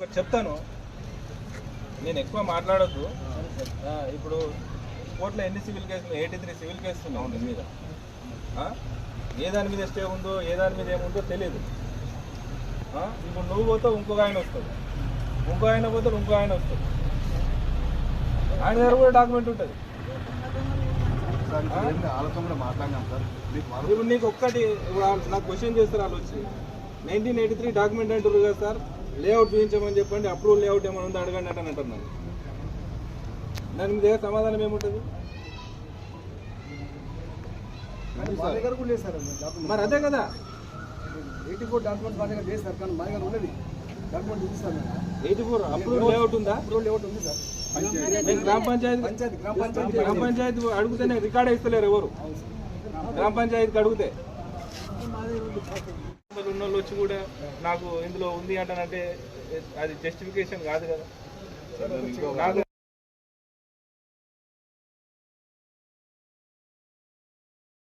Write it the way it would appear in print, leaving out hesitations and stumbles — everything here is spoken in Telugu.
ఒకటి చెప్తాను, నేను ఎక్కువ మాట్లాడొద్దు. ఇప్పుడు కోర్టులో ఎన్ని సివిల్ కేసులు 83 సివిల్ కేసులు ఉన్నావు దీని మీద. ఏ దాని మీద స్టే ఉందో ఏ దాని మీద ఏముందో తెలియదు. ఇప్పుడు నువ్వు పోతావు, ఇంకొక ఆయన వస్తుంది, ఇంకో ఆయన పోతాడు, ఇంకో ఆయన వస్తుంది, ఆయన దగ్గర కూడా డాక్యుమెంట్ ఉంటుంది. ఇప్పుడు నీకు ఒక్కటి నాకు క్వశ్చన్ చేస్తారు వాళ్ళు వచ్చి 1983 డాక్యుమెంట్ అంటారు కదా సార్, లేఅవుట్ చూపించమని చెప్పండి, అప్రూవల్ లేఅవుట్ ఏమైనా ఉందో అడగండి అంటే అంటున్నాను. దాని మీద సమాధానం ఏముంటుంది? మరి అదే కదా 84 డాక్యుమెంట్ మా దగ్గర లేదు సార్, కానీ మా దగ్గర ఉన్నది డాక్యుమెంట్ ఉంది సార్. 84 అప్రూవల్ లేఅవుట్ ఉందా? అప్రూవల్ లేఅవుట్ ఉంది సార్. గ్రామ పంచాయతీ అడిగితేనే రికార్డ్ ఇస్తలేరు ఎవరు. గ్రామ పంచాయతీకి అడిగితే ఉన్న వాళ్ళు వచ్చి కూడా నాకు ఇందులో ఉంది అంటానంటే అది జస్టిఫికేషన్ కాదు కదా. నాకు